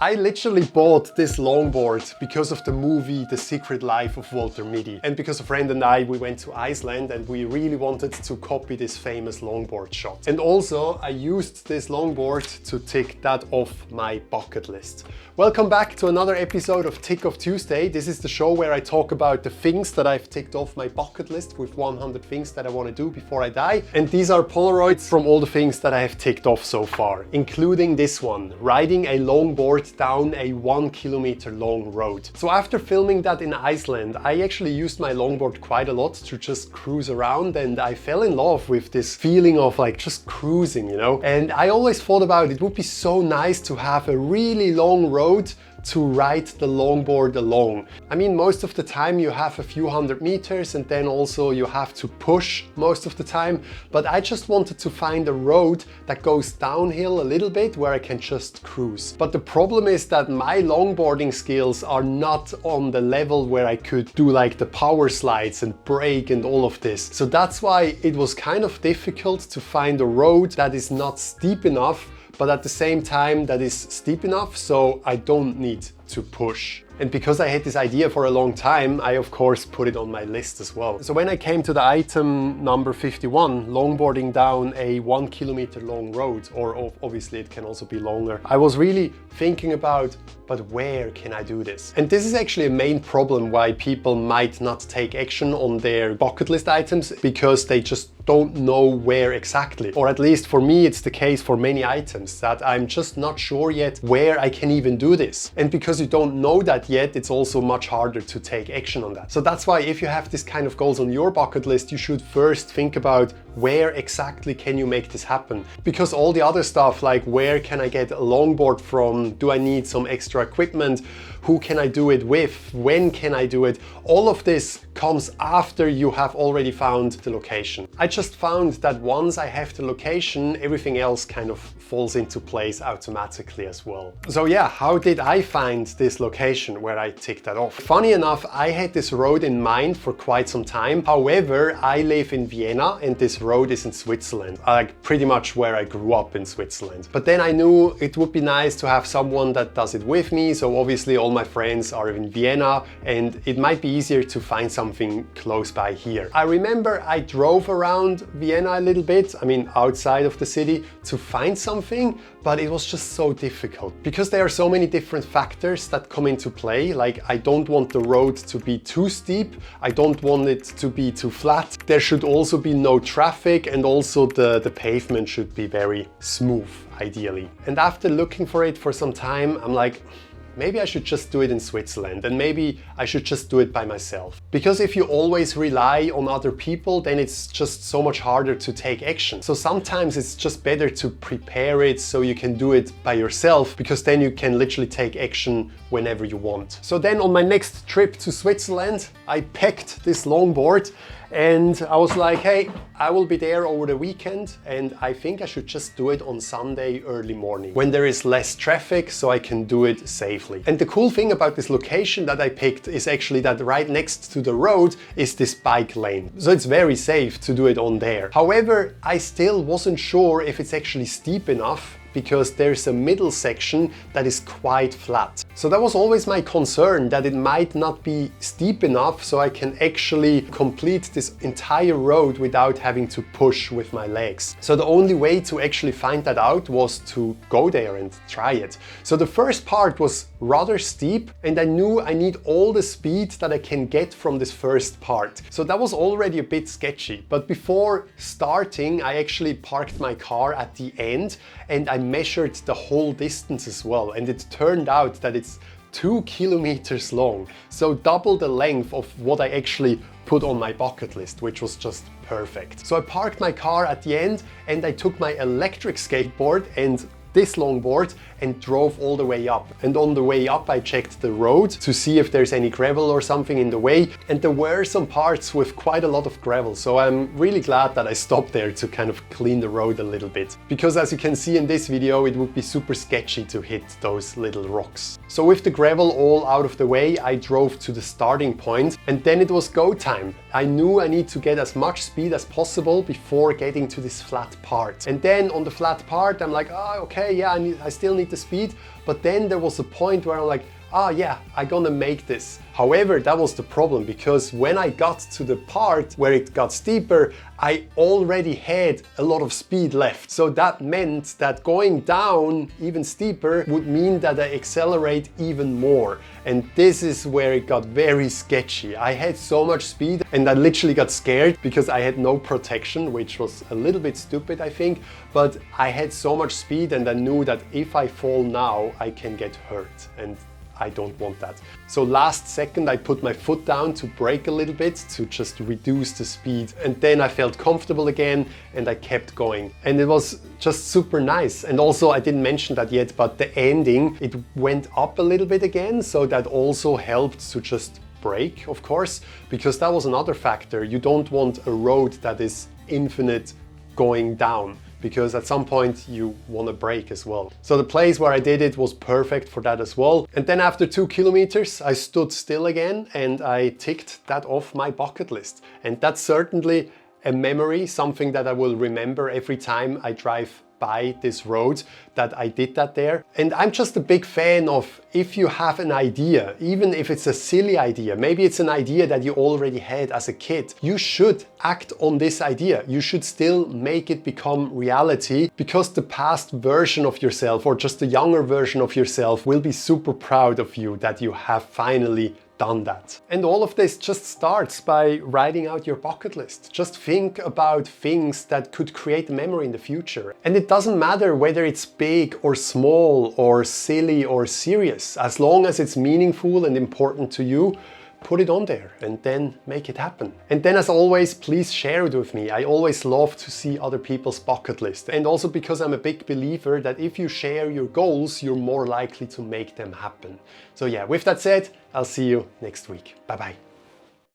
I literally bought this longboard because of the movie The Secret Life of Walter Mitty. And because a friend and I, we went to Iceland and we really wanted to copy this famous longboard shot. And also I used this longboard to tick that off my bucket list. Welcome back to another episode of Tick Off Tuesday. This is the show where I talk about the things that I've ticked off my bucket list with 100 things that I want to do before I die. And these are Polaroids from all the things that I have ticked off so far, including this one, riding a longboard down a 1 kilometer long road. So after filming that in Iceland, I actually used my longboard quite a lot to just cruise around, and I fell in love with this feeling of like just cruising, you know? And I always thought about it would be so nice to have a really long road to ride the longboard along. I mean, most of the time you have a few hundred meters and then also you have to push most of the time, but I just wanted to find a road that goes downhill a little bit where I can just cruise. But the problem is that my longboarding skills are not on the level where I could do like the power slides and brake and all of this. So that's why it was kind of difficult to find a road that is not steep enough, but at the same time that is steep enough so I don't need to push. And because I had this idea for a long time, I of course put it on my list as well. So when I came to the item number 51, longboarding down a 1 kilometer long road, or obviously it can also be longer, I was really thinking about, but where can I do this? And this is actually a main problem why people might not take action on their bucket list items, because they just don't know where exactly. Or at least for me, it's the case for many items that I'm just not sure yet where I can even do this. And because you don't know that yet, it's also much harder to take action on that. So that's why if you have this kind of goals on your bucket list, you should first think about where exactly can you make this happen? Because all the other stuff, like where can I get a longboard from? Do I need some extra equipment? Who can I do it with? When can I do it? All of this comes after you have already found the location. I just found that once I have the location, everything else kind of falls into place automatically as well. So yeah, how did I find this location where I ticked that off? Funny enough, I had this road in mind for quite some time. However, I live in Vienna and this road is in Switzerland, like pretty much where I grew up in Switzerland. But then I knew it would be nice to have someone that does it with me. So obviously all my friends are in Vienna and it might be easier to find something close by here. I remember I drove around Vienna a little bit, I mean outside of the city, to find something, but it was just so difficult because there are so many different factors that come into play. Like I don't want the road to be too steep, I don't want it to be too flat. There should also be no traffic, and also the pavement should be very smooth, ideally. And after looking for it for some time, I'm like, maybe I should just do it in Switzerland, and maybe I should just do it by myself. Because if you always rely on other people, then it's just so much harder to take action. So sometimes it's just better to prepare it so you can do it by yourself, because then you can literally take action whenever you want. So then on my next trip to Switzerland, I packed this longboard and I was like, hey, I will be there over the weekend and I think I should just do it on Sunday early morning when there is less traffic, so I can do it safely. And the cool thing about this location that I picked is actually that right next to the road is this bike lane. So it's very safe to do it on there. However, I still wasn't sure if it's actually steep enough, because there's a middle section that is quite flat. So that was always my concern, that it might not be steep enough so I can actually complete this entire road without having to push with my legs. So the only way to actually find that out was to go there and try it. So the first part was rather steep and I knew I need all the speed that I can get from this first part. So that was already a bit sketchy. But before starting, I actually parked my car at the end and I measured the whole distance as well, and it turned out that it's 2 kilometers long, so double the length of what I actually put on my bucket list, which was just perfect. So I parked my car at the end and I took my electric skateboard and this longboard and drove all the way up. And on the way up, I checked the road to see if there's any gravel or something in the way. And there were some parts with quite a lot of gravel. So I'm really glad that I stopped there to kind of clean the road a little bit. Because as you can see in this video, it would be super sketchy to hit those little rocks. So with the gravel all out of the way, I drove to the starting point and then it was go time. I knew I need to get as much speed as possible before getting to this flat part. And then on the flat part, I'm like, oh, okay, yeah, I still need the speed, but then there was a point where I'm like, ah yeah, I'm gonna make this. However, that was the problem, because when I got to the part where it got steeper, I already had a lot of speed left. So that meant that going down even steeper would mean that I accelerate even more. And this is where it got very sketchy. I had so much speed and I literally got scared because I had no protection, which was a little bit stupid, I think. But I had so much speed and I knew that if I fall now, I can get hurt. And I don't want that. So last second I put my foot down to brake a little bit to just reduce the speed, and then I felt comfortable again and I kept going. And it was just super nice. And also, I didn't mention that yet, but the ending, it went up a little bit again, so that also helped to just brake, of course, because that was another factor. You don't want a road that is infinite going down, because at some point you want to brake as well. So the place where I did it was perfect for that as well. And then after 2 kilometers, I stood still again and I ticked that off my bucket list. And that's certainly a memory, something that I will remember every time I drive by this road, that I did that there. And I'm just a big fan of, if you have an idea, even if it's a silly idea, maybe it's an idea that you already had as a kid, you should act on this idea. You should still make it become reality, because the past version of yourself, or just the younger version of yourself, will be super proud of you that you have finally done that. And all of this just starts by writing out your bucket list. Just think about things that could create a memory in the future. And it doesn't matter whether it's big or small or silly or serious. As long as it's meaningful and important to you, put it on there and then make it happen. And then, as always, please share it with me. I always love to see other people's bucket list. And also because I'm a big believer that if you share your goals, you're more likely to make them happen. So yeah, with that said, I'll see you next week. Bye bye.